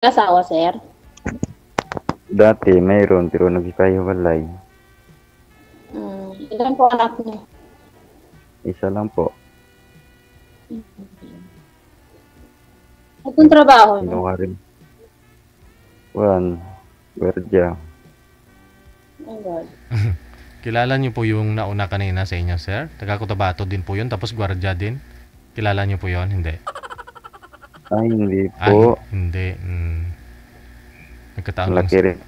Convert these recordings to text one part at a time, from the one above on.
Asawa, sir? Dati mayroon pero naghiwalay. Ilan po anak niyo? Isa lang po. Ano pong trabaho niyo? Kinuha rin. Gwardiya. Oh God. Kilala niyo po yung nauna kanina sa inyo, sir? Taga Cotabato din po yun, tapos gwardiya din. Kilala niyo po yon? Hindi. Ay, hindi po. Hindi. Nagkataon lang. Malaki rin.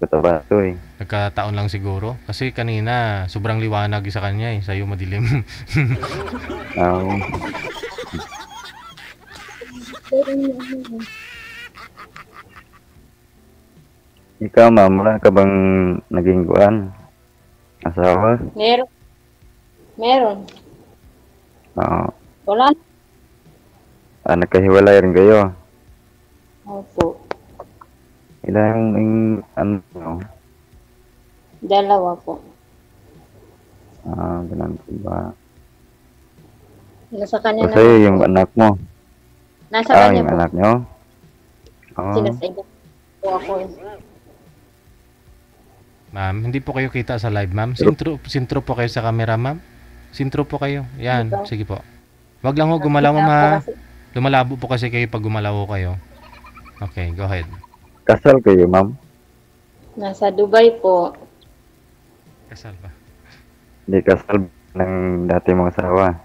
Cotabato eh. Nagkataon lang siguro. Kasi kanina, sobrang liwanag sa kanya eh. Sa'yo madilim. Ikaw, ma'am, wala ka bang naging asawa? Meron. Oo. Wala. Nagkahiwalay rin kayo. Opo. Ilang ano? Dalawa po. Ganun po ba? Nasa kanya O sa'yo, yung anak mo? Nasa kanya yung po. anak nyo? Sinasaiba po ako eh. Ma'am, hindi po kayo kita sa live, ma'am. Sintro po kayo sa camera, ma'am. Sintro po kayo. Yan, sige po. Wag lang ho gumalaw, ma'am, ha. Lumalabo po kasi kayo pag gumalaw kayo. Okay, go ahead. Kasal kayo, ma'am? Nasa Dubai po. Kasal ba? Hindi kasal ng dati mong asawa.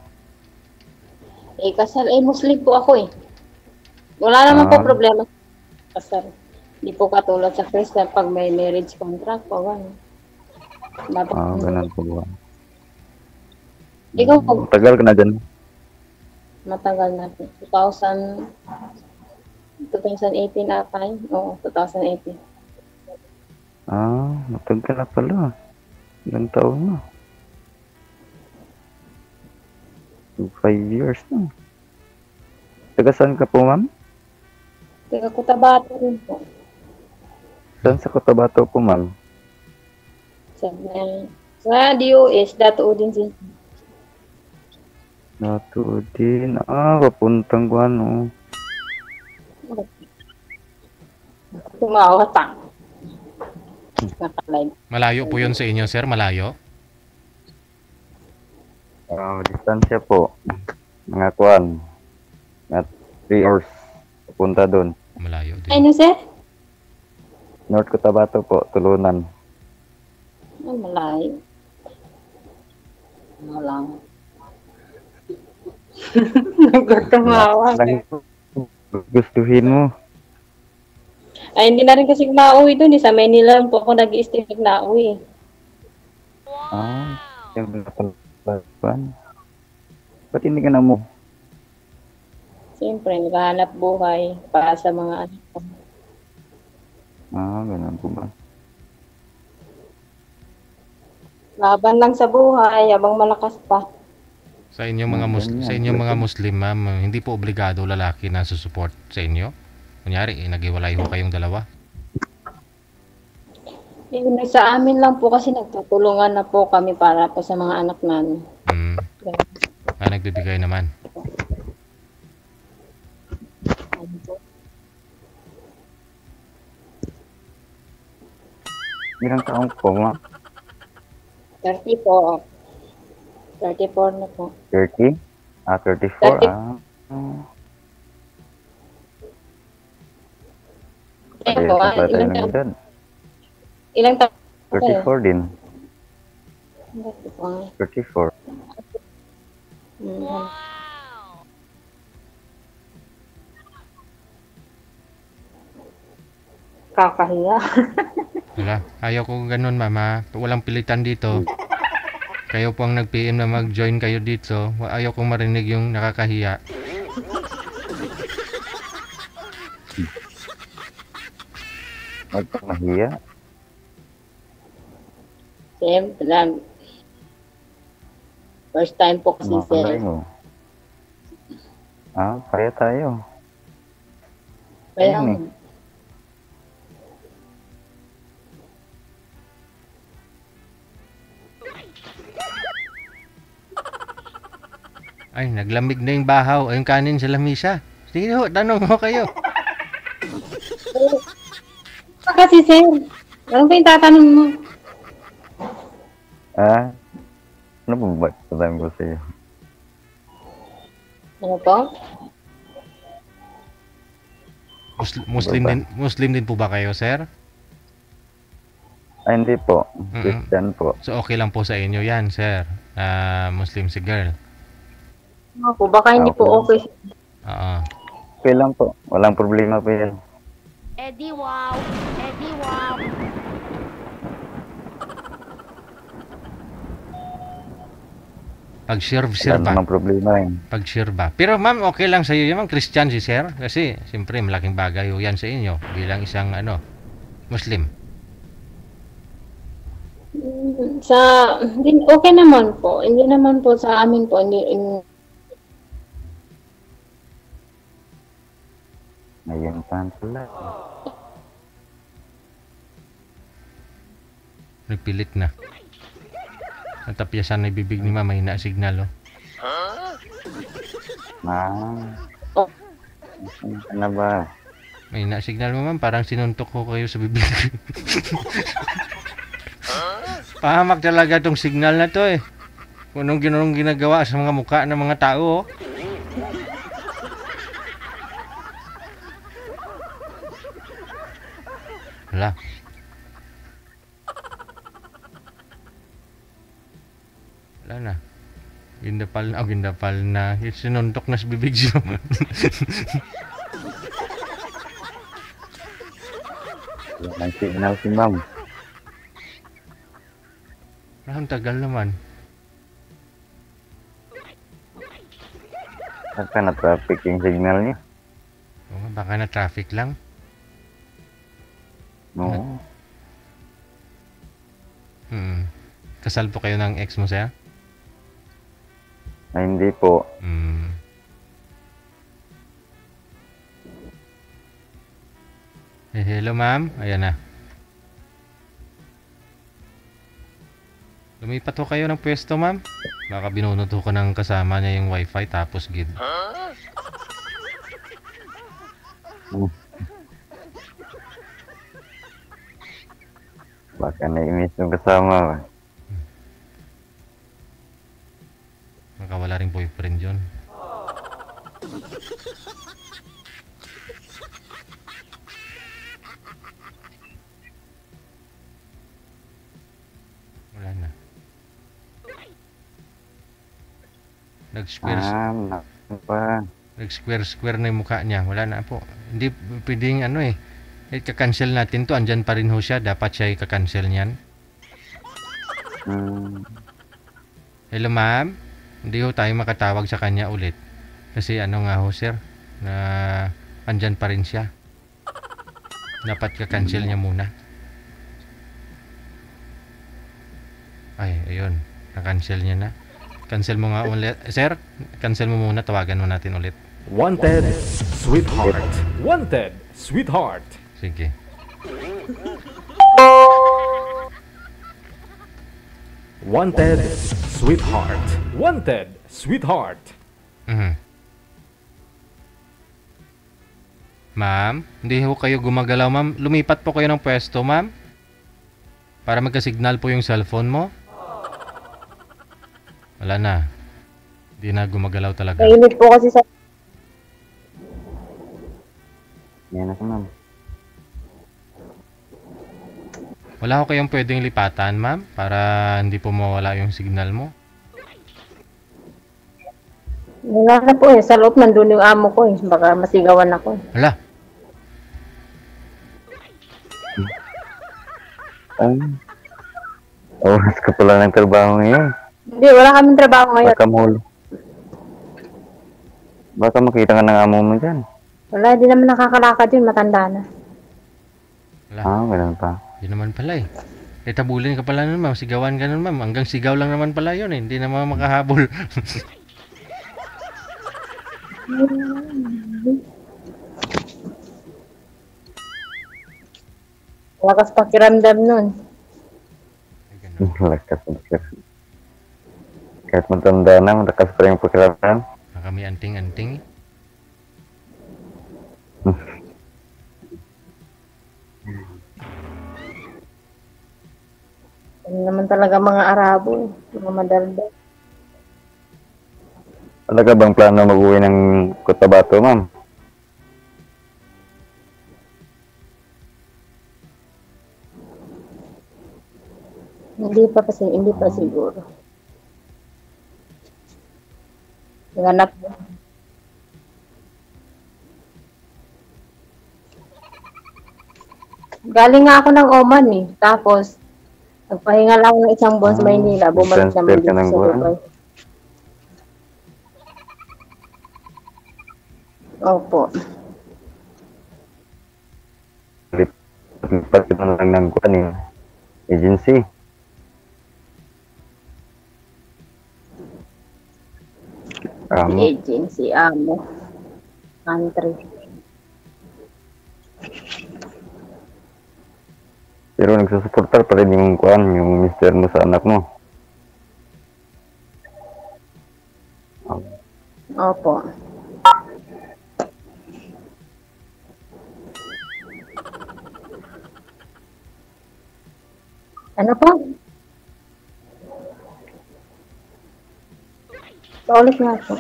Kasal. Muslim po ako eh. Wala naman po problema. Kasal. Hindi po katulad sa Christian pag may marriage contract po. Ganun po ba? Ikaw po. Tagal ka na dyan? Matagal na po. 2018 ata yun. Oo, 2018. Matagal na pala. Ilang taon na? 5 years na. Taga saan ka po, ma'am? Taga Cotabato rin po. Saan sa Cotabato po, ma'am? Sa DOS, Dato din siya. Dato din. Papuntang ko ano. Tumawa ta. Nakalive. Malayo po yun sa inyo, sir? Malayo? Distansya po. Mga kuwan. 3 hours. Papunta doon. Malayo din. Ano, sir? North Cotabato po, Tulunan. Malayo. Ano lang. Nagkatumawa. Gustuhin mo. Ay, hindi na rin kasi nauwi doon. Sa Manila lang po ako nag-i-stay nauwi. Yung palaban. Ba't hindi ka na mo? Siyempre, naghahanap buhay para sa mga anak ko. Ganun po ba? Laban lang sa buhay, habang malakas pa. Sa inyong mga Muslim, ma'am, hindi po obligado lalaki na susupport sa inyo? Kunyari, naghiwalay ho kayong dalawa? Sa amin lang po kasi nagtutulungan na po kami para po sa mga anak namin. Nagbibigay naman. Ilang taong po, ma'am? 30 po. 34 na po. 30? 34? 30. Ilang taon? 34 din. 34. Kakahiya. Wala. Ayaw ko ganun, mama. Walang pilitan dito. Kayo po ang nag-PM na mag-join kayo dito. Ayaw kong marinig yung nakakahiya. Magpamahiya? Siyempre lang. First time po kasi sir. Kaya tayo. Kaya Ay, naglamig na yung bahaw. Ay, yung kanin sa lamisa. Sige ho, tanong ho kayo. Kasi sir, ano ba yung tatanong mo? Ah, ano po ba sasabihin ko sa'yo? Ano po? Muslim din po ba kayo, sir? Ay, hindi po. Christian po. So okay lang po sa inyo yan, sir. Muslim si girl. Ano po, baka hindi po okay. Oo. Okay lang po. Walang problema po yan. Eddie wow! Eddie wow! Pag share Wala ba? namang problema yan. Pag share ba? Pero ma'am, okay lang sa iyo yung Christian si sir kasi siyempre malaking bagay ho yan sa inyo bilang isang Muslim. Sa, okay naman po. Hindi naman po sa amin po. Ngayon pa pala. Nagpilit na. Natapyasan na yung bibig ni ma'am, mahina signal, oh. Oh. Ano ba? Mahina signal mo, ma'am. Parang sinuntok ko kayo sa bibig. Pahamak talaga tong signal na to, eh. Kung anong ginagawa sa mga mukha ng mga tao, oh. Hala. Wala na. Gindapal na. Sinuntok na sa bibig siya. Walang signal si ma'am. Ang tagal naman. Baka na-traffic yung signal niya. Oh, baka na traffic lang. Oo. Kasal po kayo ng ex mo, sir? Ay, hindi po. Hello, ma'am. Ayan na. Lumipat ho kayo ng pwesto, ma'am. Baka binunod ho ko ng kasama niya yung wifi tapos gid. Baka na-imiss yung kasama. Baka wala ring boyfriend yun. Wala na. Nag-square na yung mukha niya. Wala na po. Hindi pwedeng i-cancel natin to. Andyan pa rin ho siya. Dapat siya i-cancel niyan. Hello, ma'am. Hindi ho tayo makatawag sa kanya ulit. Kasi nga ho, sir, na andyan pa rin siya. Dapat ka-cancel niya muna. Ay, ayun. Na-cancel niya na. Cancel mo nga ulit. Sir, cancel mo muna. Tawagan mo natin ulit. Wanted, sweetheart. Wanted, sweetheart. Sige. Wanted, sweetheart. Wanted, sweetheart. Ma'am, hindi ho kayo gumagalaw, ma'am. Lumipat po kayo ng pwesto, ma'am. Para magka-signal po yung cellphone mo. Wala na. Hindi na gumagalaw talaga. Mainit po kasi sa... Yan na ma'am. Wala ho kayong pwedeng lipatan, ma'am, para hindi po mawala yung signal mo. Wala na po eh. Sa loob nandun yung amo ko eh. Baka masigawan ako. Hala. Oras ka pala ng trabaho ngayon. Hindi, wala kaming trabaho ngayon. Baka makita ka ng amo mo dyan. Wala, hindi naman nakakalakad yun. Matanda na. Wala. Ganun pa. Hindi naman pala eh. Tabulin ka pala nun, ma'am. Sigawan ka nun, ma'am. Hanggang sigaw lang naman pala yun eh. Hindi naman makahabol. Lakas pakiramdam nun. Lakas pakiramdam. Kahit matanda na, malakas pa rin pakiramdam. Kami anting-anting. Yun naman talaga mga Arabo, mga madaldal. Talaga bang plano mag-uwi ng Cotabato, ma'am? Hindi pa siguro. Ganap. Galing nga ako ng Oman eh. Tapos, nagpahinga lang ng isang buwan sa Maynila. Bumalik naman transfer ka dito ng sa buwan? Dubai. Opo. Lipat na lang ng kuan eh. Agency. Agency, country. Pero nagsusuportar pa rin yung kuan, yung mister mo sa anak mo. Opo. Ano po? Paulit nga po.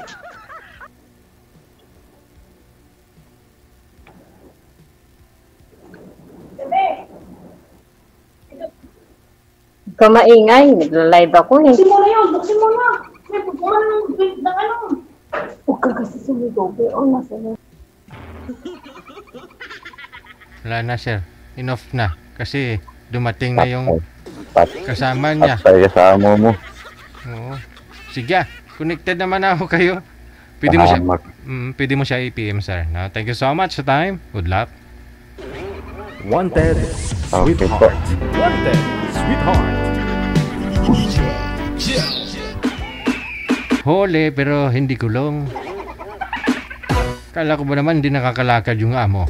Kamaingay, nagla-live ako eh. Buksin mo na yun, buksin mo na. May pagkuhan ng ano. Huwag ka kasi sumigaw. O, nasa na. Wala na, sir. Enough na. Kasi dumating na yung Patay kasama niya. kasama mo. Oo. Sige, connected naman ako kayo. Pwede mo siya, Hamak. pwede mo siya i-PM, sir. No? Thank you so much sa time. Good luck. Wanted, Okay po. sweetheart. Wanted, sweetheart. Huli, pero hindi kulong. Kala ko ba naman hindi nakakalakad yung amo?